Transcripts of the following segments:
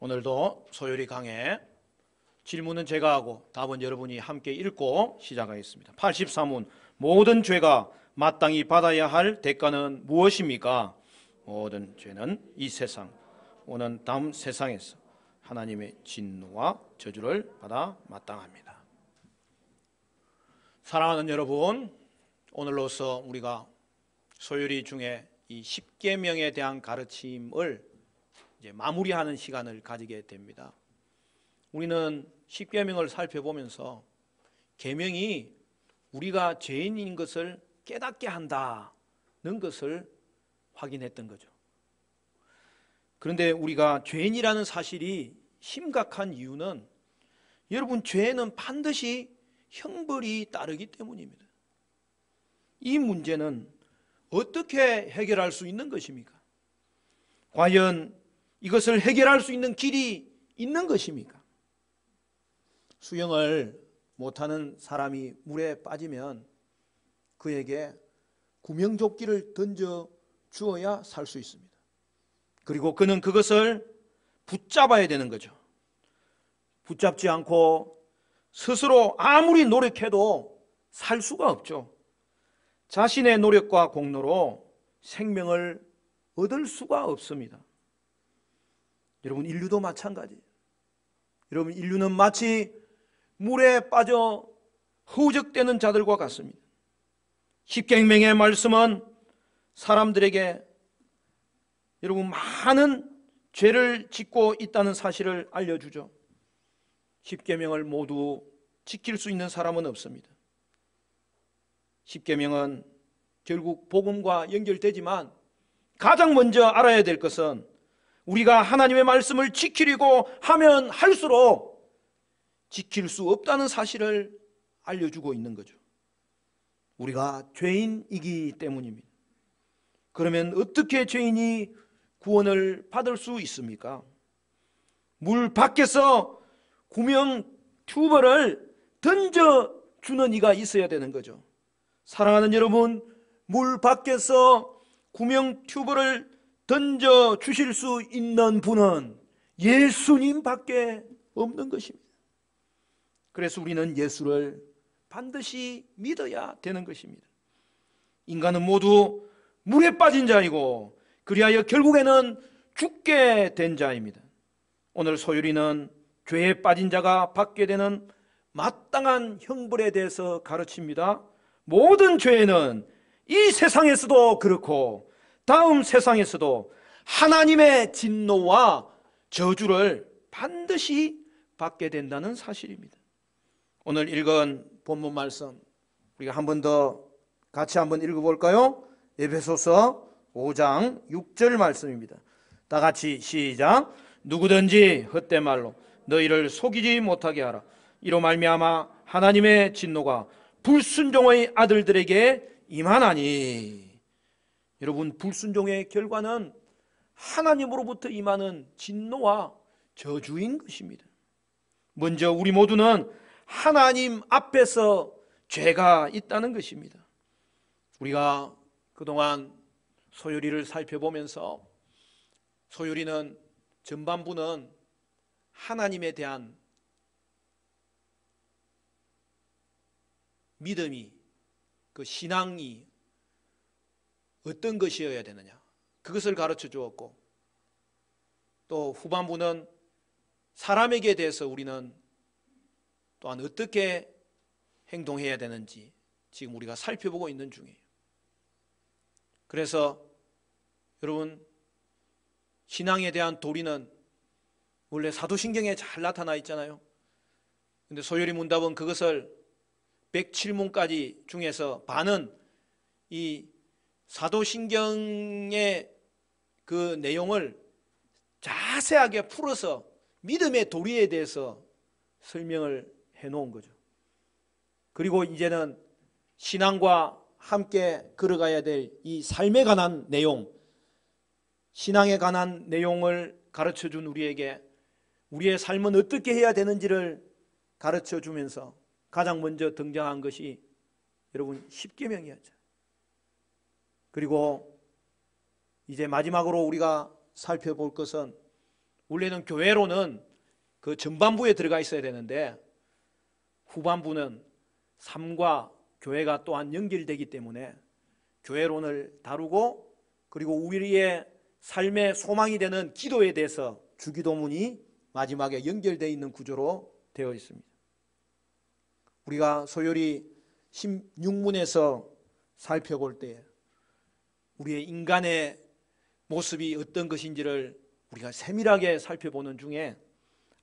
오늘도 소요리 강해 질문은 제가 하고 답은 여러분이 함께 읽고 시작하겠습니다. 83문 모든 죄가 마땅히 받아야 할 대가는 무엇입니까? 모든 죄는 이 세상 오는 다음 세상에서 하나님의 진노와 저주를 받아 마땅합니다. 사랑하는 여러분, 오늘로서 우리가 소요리 중에 이 십계명에 대한 가르침을 이제 마무리하는 시간을 가지게 됩니다. 우리는 십계명을 살펴보면서 계명이 우리가 죄인인 것을 깨닫게 한다는 것을 확인했던 거죠. 그런데 우리가 죄인이라는 사실이 심각한 이유는 여러분, 죄는 반드시 형벌이 따르기 때문입니다. 이 문제는 어떻게 해결할 수 있는 것입니까? 과연 이것을 해결할 수 있는 길이 있는 것입니까? 수영을 못하는 사람이 물에 빠지면 그에게 구명조끼를 던져 주어야 살 수 있습니다. 그리고 그는 그것을 붙잡아야 되는 거죠. 붙잡지 않고 스스로 아무리 노력해도 살 수가 없죠. 자신의 노력과 공로로 생명을 얻을 수가 없습니다. 여러분, 인류도 마찬가지예요. 여러분, 인류는 마치 물에 빠져 허우적대는 자들과 같습니다. 십계명의 말씀은 사람들에게 여러분 많은 죄를 짓고 있다는 사실을 알려주죠. 십계명을 모두 지킬 수 있는 사람은 없습니다. 십계명은 결국 복음과 연결되지만 가장 먼저 알아야 될 것은 우리가 하나님의 말씀을 지키려고 하면 할수록 지킬 수 없다는 사실을 알려주고 있는 거죠. 우리가 죄인이기 때문입니다. 그러면 어떻게 죄인이 구원을 받을 수 있습니까? 물 밖에서 구명 튜브를 던져주는 이가 있어야 되는 거죠. 사랑하는 여러분, 물 밖에서 구명 튜브를 던져 주실 수 있는 분은 예수님 밖에 없는 것입니다. 그래서 우리는 예수를 반드시 믿어야 되는 것입니다. 인간은 모두 물에 빠진 자이고 그리하여 결국에는 죽게 된 자입니다. 오늘 소요리는 죄에 빠진 자가 받게 되는 마땅한 형벌에 대해서 가르칩니다. 모든 죄는 이 세상에서도 그렇고 다음 세상에서도 하나님의 진노와 저주를 반드시 받게 된다는 사실입니다. 오늘 읽은 본문 말씀 우리가 한 번 더 같이 한번 읽어볼까요? 에베소서 5장 6절 말씀입니다. 다 같이 시작. 누구든지 헛된 말로 너희를 속이지 못하게 하라. 이로 말미암아 하나님의 진노가 불순종의 아들들에게 임하나니. 여러분, 불순종의 결과는 하나님으로부터 임하는 진노와 저주인 것입니다. 먼저 우리 모두는 하나님 앞에서 죄가 있다는 것입니다. 우리가 그동안 소요리를 살펴보면서 소요리는 전반부는 하나님에 대한 믿음이, 그 신앙이 어떤 것이어야 되느냐, 그것을 가르쳐 주었고, 또 후반부는 사람에게 대해서 우리는 또한 어떻게 행동해야 되는지 지금 우리가 살펴보고 있는 중이에요. 그래서 여러분, 신앙에 대한 도리는 원래 사도신경에 잘 나타나 있잖아요. 근데 소요리 문답은 그것을 107문까지 중에서 반은 이 사도신경의 그 내용을 자세하게 풀어서 믿음의 도리에 대해서 설명을 해놓은 거죠. 그리고 이제는 신앙과 함께 걸어가야 될 이 삶에 관한 내용, 신앙에 관한 내용을 가르쳐준 우리에게 우리의 삶은 어떻게 해야 되는지를 가르쳐주면서 가장 먼저 등장한 것이 여러분 십계명이었죠. 그리고 이제 마지막으로 우리가 살펴볼 것은 원래는 교회로는 그 전반부에 들어가 있어야 되는데 후반부는 삶과 교회가 또한 연결되기 때문에 교회론을 다루고 그리고 우리의 삶의 소망이 되는 기도에 대해서 주기도문이 마지막에 연결되어 있는 구조로 되어 있습니다. 우리가 소요리 16문에서 살펴볼 때 우리의 인간의 모습이 어떤 것인지를 우리가 세밀하게 살펴보는 중에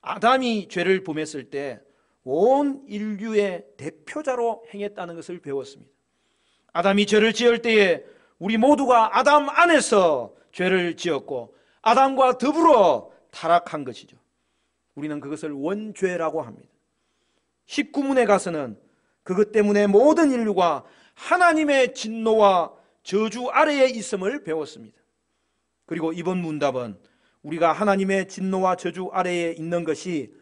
아담이 죄를 범했을 때 온 인류의 대표자로 행했다는 것을 배웠습니다. 아담이 죄를 지을 때에 우리 모두가 아담 안에서 죄를 지었고 아담과 더불어 타락한 것이죠. 우리는 그것을 원죄라고 합니다. 19문에 가서는 그것 때문에 모든 인류가 하나님의 진노와 저주 아래에 있음을 배웠습니다. 그리고 이번 문답은 우리가 하나님의 진노와 저주 아래에 있는 것이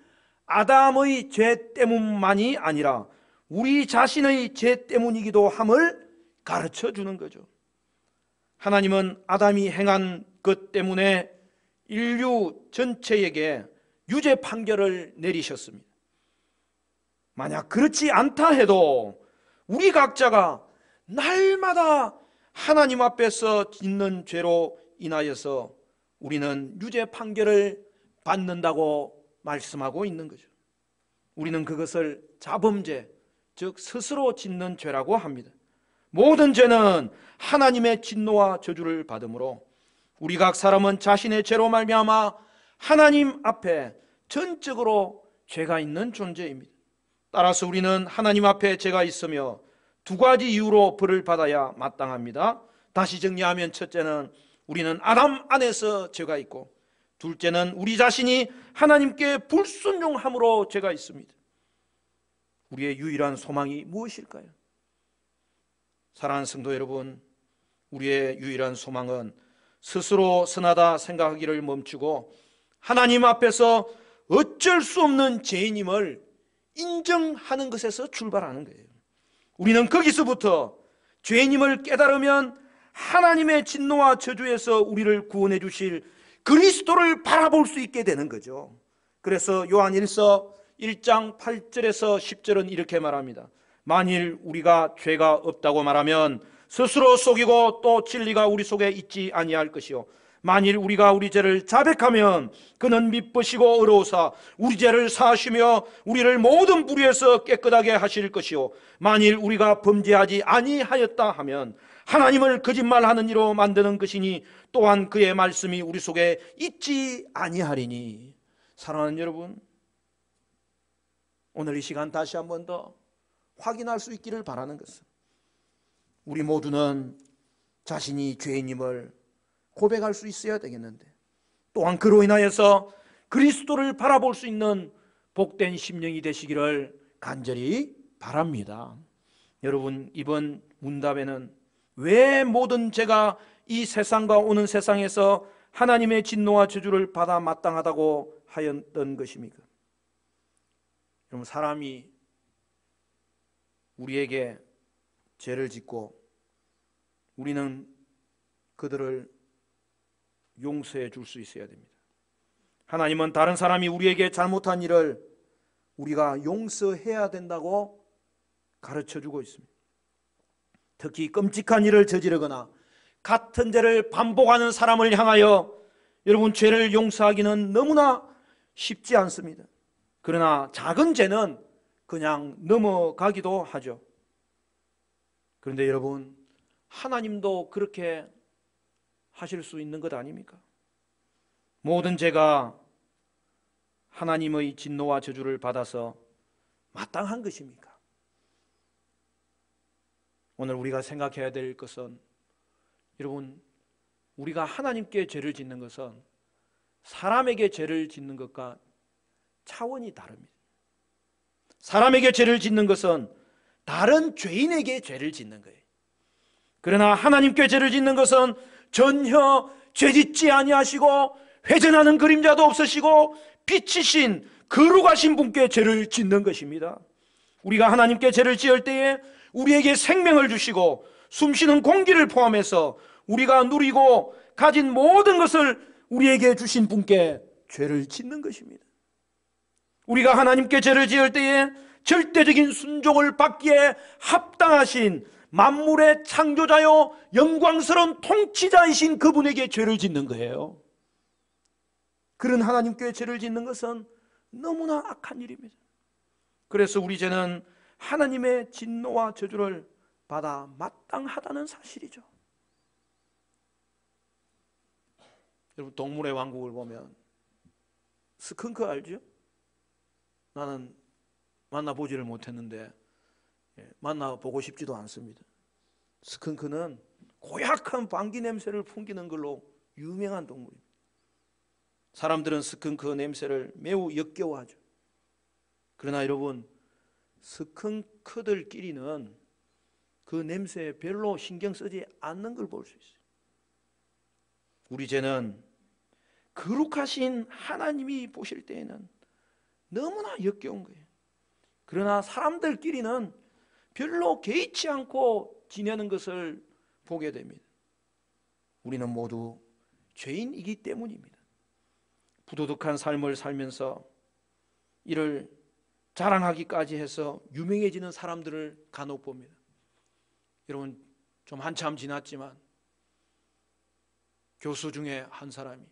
아담의 죄 때문만이 아니라 우리 자신의 죄 때문이기도 함을 가르쳐 주는 거죠. 하나님은 아담이 행한 것 때문에 인류 전체에게 유죄 판결을 내리셨습니다. 만약 그렇지 않다 해도 우리 각자가 날마다 하나님 앞에서 짓는 죄로 인하여서 우리는 유죄 판결을 받는다고 말씀하고 있는 거죠. 우리는 그것을 자범죄, 즉 스스로 짓는 죄라고 합니다. 모든 죄는 하나님의 진노와 저주를 받으므로 우리 각 사람은 자신의 죄로 말미암아 하나님 앞에 전적으로 죄가 있는 존재입니다. 따라서 우리는 하나님 앞에 죄가 있으며 두 가지 이유로 벌을 받아야 마땅합니다. 다시 정리하면 첫째는 우리는 아담 안에서 죄가 있고 둘째는 우리 자신이 하나님께 불순종함으로 죄가 있습니다. 우리의 유일한 소망이 무엇일까요? 사랑하는 성도 여러분, 우리의 유일한 소망은 스스로 선하다 생각하기를 멈추고 하나님 앞에서 어쩔 수 없는 죄인임을 인정하는 것에서 출발하는 거예요. 우리는 거기서부터 죄인임을 깨달으면 하나님의 진노와 저주에서 우리를 구원해 주실 그리스도를 바라볼 수 있게 되는 거죠. 그래서 요한일서 1장 8절에서 10절은 이렇게 말합니다. 만일 우리가 죄가 없다고 말하면 스스로 속이고 또 진리가 우리 속에 있지 아니할 것이요 만일 우리가 우리 죄를 자백하면 그는 미쁘시고 의로우사 우리 죄를 사하시며 우리를 모든 불의에서 깨끗하게 하실 것이요 만일 우리가 범죄하지 아니하였다 하면 하나님을 거짓말하는 이로 만드는 것이니 또한 그의 말씀이 우리 속에 있지 아니하리니. 사랑하는 여러분, 오늘 이 시간 다시 한 번 더 확인할 수 있기를 바라는 것은 우리 모두는 자신이 죄인임을 고백할 수 있어야 되겠는데 또한 그로 인하여서 그리스도를 바라볼 수 있는 복된 심령이 되시기를 간절히 바랍니다. 여러분, 이번 문답에는 왜 모든 죄가 이 세상과 오는 세상에서 하나님의 진노와 저주를 받아 마땅하다고 하였던 것입니까? 여러분, 사람이 우리에게 죄를 짓고 우리는 그들을 용서해 줄 수 있어야 됩니다. 하나님은 다른 사람이 우리에게 잘못한 일을 우리가 용서해야 된다고 가르쳐 주고 있습니다. 특히 끔찍한 일을 저지르거나 같은 죄를 반복하는 사람을 향하여 여러분 죄를 용서하기는 너무나 쉽지 않습니다. 그러나 작은 죄는 그냥 넘어가기도 하죠. 그런데 여러분, 하나님도 그렇게 하실 수 있는 것 아닙니까? 모든 죄가 하나님의 진노와 저주를 받아서 마땅한 것입니까? 오늘 우리가 생각해야 될 것은, 여러분, 우리가 하나님께 죄를 짓는 것은 사람에게 죄를 짓는 것과 차원이 다릅니다. 사람에게 죄를 짓는 것은 다른 죄인에게 죄를 짓는 거예요. 그러나 하나님께 죄를 짓는 것은 전혀 죄짓지 아니하시고 회전하는 그림자도 없으시고 빛이신 거룩하신 분께 죄를 짓는 것입니다. 우리가 하나님께 죄를 지을 때에 우리에게 생명을 주시고 숨쉬는 공기를 포함해서 우리가 누리고 가진 모든 것을 우리에게 주신 분께 죄를 짓는 것입니다. 우리가 하나님께 죄를 지을 때에 절대적인 순종을 받기에 합당하신 만물의 창조자요 영광스러운 통치자이신 그분에게 죄를 짓는 거예요. 그런 하나님께 죄를 짓는 것은 너무나 악한 일입니다. 그래서 우리 죄는 하나님의 진노와 저주를 받아 마땅하다는 사실이죠. 여러분, 동물의 왕국을 보면 스컹크 알죠? 나는 만나보지를 못했는데 만나보고 싶지도 않습니다. 스컹크는 고약한 방귀 냄새를 풍기는 걸로 유명한 동물입니다. 사람들은 스컹크 냄새를 매우 역겨워하죠. 그러나 여러분, 스컹크들끼리는 그 냄새에 별로 신경 쓰지 않는 걸 볼 수 있어요. 우리 죄는 거룩하신 하나님이 보실 때에는 너무나 역겨운 거예요. 그러나 사람들끼리는 별로 개의치 않고 지내는 것을 보게 됩니다. 우리는 모두 죄인이기 때문입니다. 부도덕한 삶을 살면서 이를 자랑하기까지 해서 유명해지는 사람들을 간혹 봅니다. 여러분, 좀 한참 지났지만 교수 중에 한 사람이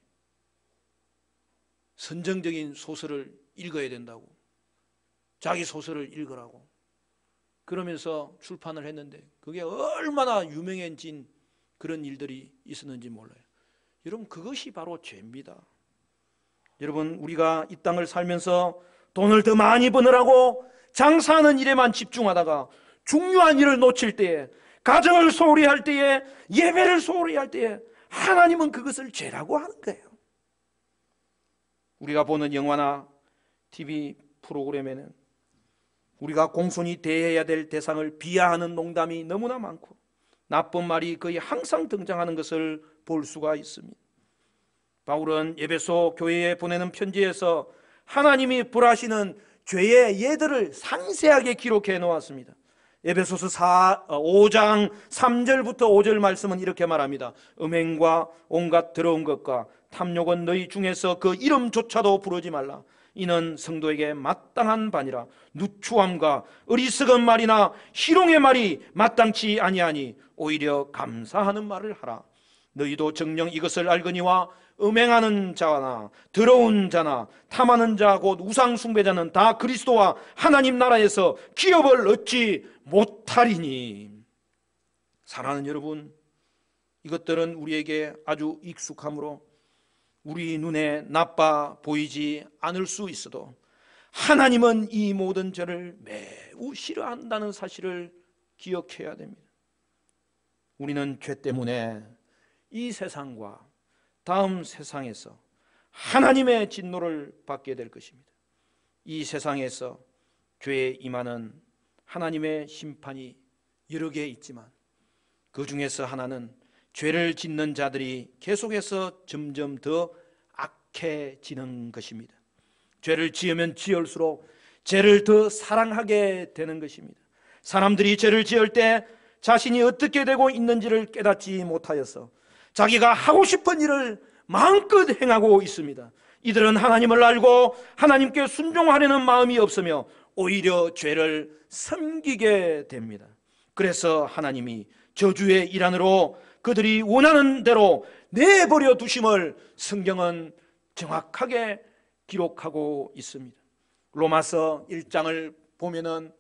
선정적인 소설을 읽어야 된다고, 자기 소설을 읽으라고 그러면서 출판을 했는데 그게 얼마나 유명해진 그런 일들이 있었는지 몰라요. 여러분, 그것이 바로 죄입니다. 여러분, 우리가 이 땅을 살면서 돈을 더 많이 버느라고 장사하는 일에만 집중하다가 중요한 일을 놓칠 때에, 가정을 소홀히 할 때에, 예배를 소홀히 할 때에 하나님은 그것을 죄라고 하는 거예요. 우리가 보는 영화나 TV 프로그램에는 우리가 공손히 대해야 될 대상을 비하하는 농담이 너무나 많고 나쁜 말이 거의 항상 등장하는 것을 볼 수가 있습니다. 바울은 에베소 교회에 보내는 편지에서 하나님이 벌하시는 죄의 예들을 상세하게 기록해 놓았습니다. 에베소서 5장 3절부터 5절 말씀은 이렇게 말합니다. 음행과 온갖 더러운 것과 탐욕은 너희 중에서 그 이름조차도 부르지 말라. 이는 성도에게 마땅한 바니라. 누추함과 어리석은 말이나 희롱의 말이 마땅치 아니하니 오히려 감사하는 말을 하라. 너희도 정녕 이것을 알거니와 음행하는 자나 더러운 자나 탐하는 자 곧 우상 숭배자는 다 그리스도와 하나님 나라에서 기업을 얻지 못하리니. 사랑하는 여러분, 이것들은 우리에게 아주 익숙하므로 우리 눈에 나빠 보이지 않을 수 있어도 하나님은 이 모든 죄를 매우 싫어한다는 사실을 기억해야 됩니다. 우리는 죄 때문에 이 세상과 다음 세상에서 하나님의 진노를 받게 될 것입니다. 이 세상에서 죄에 임하는 하나님의 심판이 여러 개 있지만 그 중에서 하나는 죄를 짓는 자들이 계속해서 점점 더 악해지는 것입니다. 죄를 지으면 지을수록 죄를 더 사랑하게 되는 것입니다. 사람들이 죄를 지을 때 자신이 어떻게 되고 있는지를 깨닫지 못하여서 자기가 하고 싶은 일을 마음껏 행하고 있습니다. 이들은 하나님을 알고 하나님께 순종하려는 마음이 없으며 오히려 죄를 섬기게 됩니다. 그래서 하나님이 저주의 일환으로 그들이 원하는 대로 내버려 두심을 성경은 정확하게 기록하고 있습니다. 로마서 1장을 보면은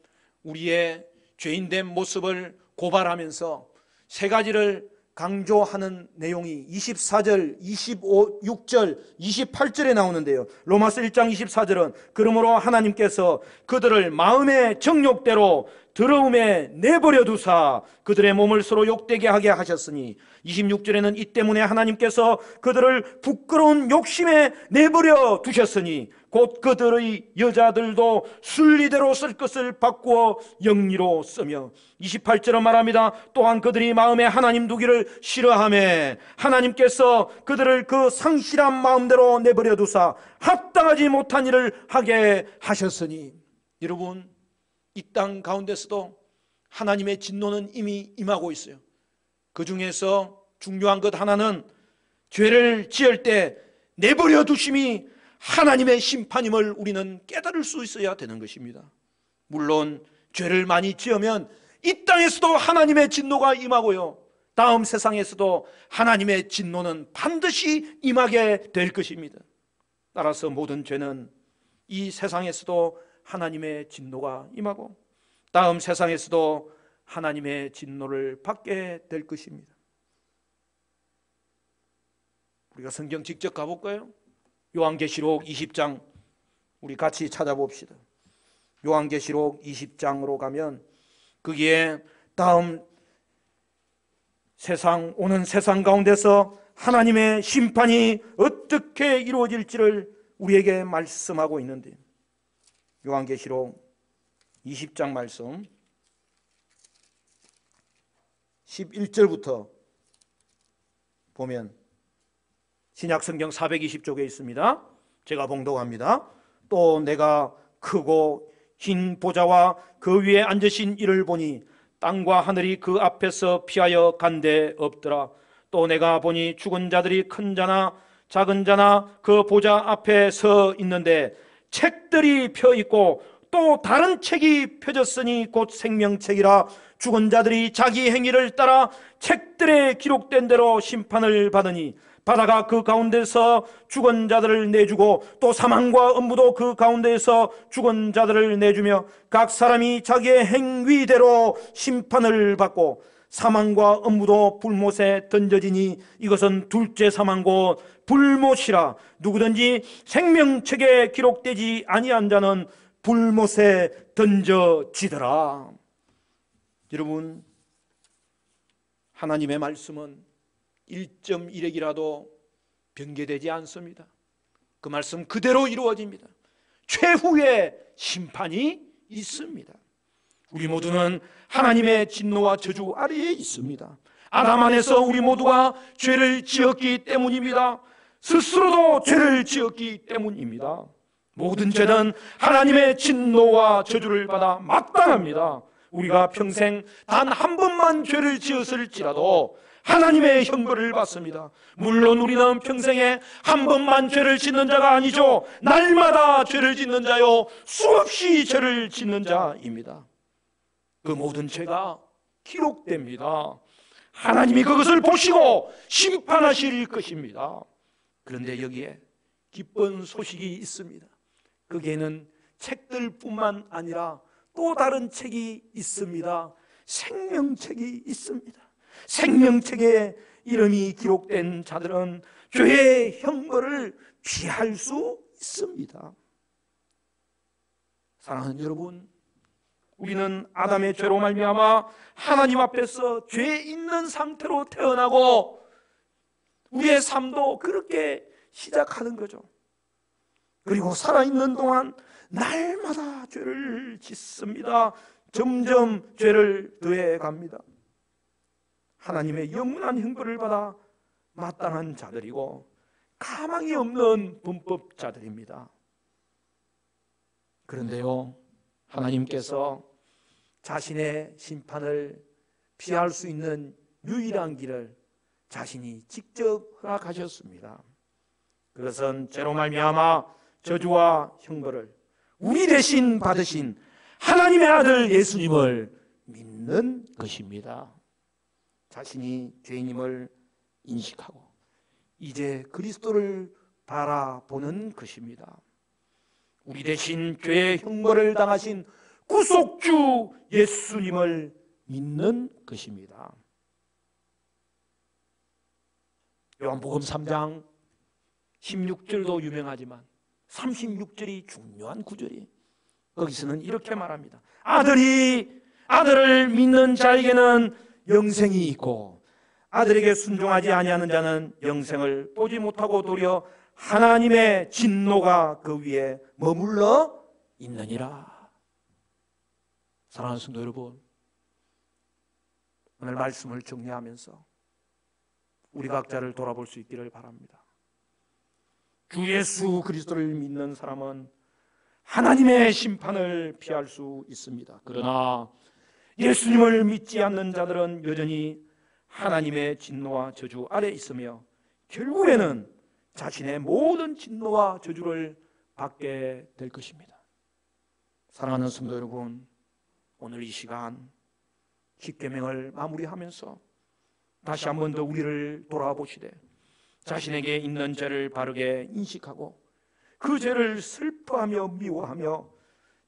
우리의 죄인된 모습을 고발하면서 세 가지를 강조하는 내용이 24절, 25절, 28절에 나오는데요. 로마서 1장 24절은 그러므로 하나님께서 그들을 마음의 정욕대로 더러움에 내버려 두사 그들의 몸을 서로 욕되게 하게 하셨으니 26절에는 이 때문에 하나님께서 그들을 부끄러운 욕심에 내버려 두셨으니 곧 그들의 여자들도 순리대로 쓸 것을 바꾸어 영리로 쓰며 28절은 말합니다. 또한 그들이 마음에 하나님 두기를 싫어하며 하나님께서 그들을 그 상실한 마음대로 내버려 두사 합당하지 못한 일을 하게 하셨으니. 여러분, 이 땅 가운데서도 하나님의 진노는 이미 임하고 있어요. 그 중에서 중요한 것 하나는 죄를 지을 때 내버려 두심이 하나님의 심판임을 우리는 깨달을 수 있어야 되는 것입니다. 물론 죄를 많이 지으면 이 땅에서도 하나님의 진노가 임하고요, 다음 세상에서도 하나님의 진노는 반드시 임하게 될 것입니다. 따라서 모든 죄는 이 세상에서도 하나님의 진노가 임하고 다음 세상에서도 하나님의 진노를 받게 될 것입니다. 우리가 성경 직접 가볼까요? 요한계시록 20장 우리 같이 찾아봅시다. 요한계시록 20장으로 가면 거기에 다음 오는 세상 가운데서 하나님의 심판이 어떻게 이루어질지를 우리에게 말씀하고 있는데, 요한계시록 20장 말씀 11절부터 보면 신약성경 420쪽에 있습니다. 제가 봉독합니다. 또 내가 크고 흰 보좌와 그 위에 앉으신 이를 보니 땅과 하늘이 그 앞에서 피하여 간데 없더라. 또 내가 보니 죽은 자들이 큰 자나 작은 자나 그 보좌 앞에 서 있는데 책들이 펴 있고 또 다른 책이 펴졌으니 곧 생명책이라. 죽은 자들이 자기 행위를 따라 책들에 기록된 대로 심판을 받으니 바다가 그 가운데서 죽은 자들을 내주고 또 사망과 음부도 그 가운데에서 죽은 자들을 내주며 각 사람이 자기의 행위대로 심판을 받고 사망과 음부도 불못에 던져지니 이것은 둘째 사망고 불못이라. 누구든지 생명책에 기록되지 아니한 자는 불못에 던져지더라. 여러분, 하나님의 말씀은 1.1핵이라도 변개되지 않습니다. 그 말씀 그대로 이루어집니다. 최후의 심판이 있습니다. 우리 모두는 하나님의 진노와 저주 아래에 있습니다. 아담 안에서 우리 모두가 죄를 지었기 때문입니다. 스스로도 죄를 지었기 때문입니다. 모든 죄는 하나님의 진노와 저주를 받아 마땅합니다. 우리가 평생 단 한 번만 죄를 지었을지라도 하나님의 형벌을 받습니다. 물론 우리는 평생에 한 번만 죄를 짓는 자가 아니죠. 날마다 죄를 짓는 자요, 수없이 죄를 짓는 자입니다. 그 모든 죄가 기록됩니다. 하나님이 그것을 보시고 심판하실 것입니다. 그런데 여기에 기쁜 소식이 있습니다. 거기에는 책들뿐만 아니라 또 다른 책이 있습니다. 생명책이 있습니다. 생명책에 이름이 기록된 자들은 죄의 형벌을 피할 수 있습니다. 사랑하는 여러분, 우리는 아담의 죄로 말미암아 하나님 앞에서 죄 있는 상태로 태어나고 우리의 삶도 그렇게 시작하는 거죠. 그리고 살아있는 동안 날마다 죄를 짓습니다. 점점 죄를 더해 갑니다. 하나님의 영원한 형벌을 받아 마땅한 자들이고 가망이 없는 범법자들입니다. 그런데요, 하나님께서 자신의 심판을 피할 수 있는 유일한 길을 자신이 직접 허락하셨습니다. 그것은 죄로 말미암아 저주와 형벌을 우리 대신 받으신 하나님의 아들 예수님을 믿는 것입니다. 자신이 죄인임을 인식하고 이제 그리스도를 바라보는 것입니다. 우리 대신 죄의 형벌을 당하신 구속주 예수님을 믿는 것입니다. 요한복음 3장 16절도 유명하지만 36절이 중요한 구절이에요. 거기서는 이렇게 말합니다. 아들을 믿는 자에게는 영생이 있고 아들에게 순종하지 아니하는 자는 영생을 보지 못하고 도리어 하나님의 진노가 그 위에 머물러 있느니라. 사랑하는 성도 여러분, 오늘 말씀을 정리하면서 우리 각자를 돌아볼 수 있기를 바랍니다. 주 예수 그리스도를 믿는 사람은 하나님의 심판을 피할 수 있습니다. 그러나 예수님을 믿지 않는 자들은 여전히 하나님의 진노와 저주 아래 있으며 결국에는 자신의 모든 진노와 저주를 받게 될 것입니다. 사랑하는 성도 여러분, 오늘 이 시간 십계명을 마무리하면서 다시 한 번 더 우리를 돌아보시되 자신에게 있는 죄를 바르게 인식하고 그 죄를 슬퍼하며 미워하며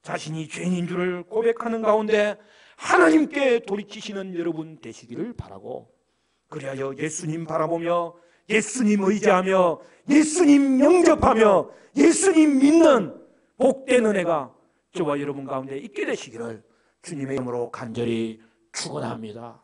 자신이 죄인인 줄을 고백하는 가운데 하나님께 돌이키시는 여러분 되시기를 바라고, 그리하여 예수님 바라보며 예수님 의지하며 예수님 영접하며 예수님 믿는 복된 은혜가 저와 여러분 가운데 있게 되시기를 주님의 이름으로 간절히 축원합니다.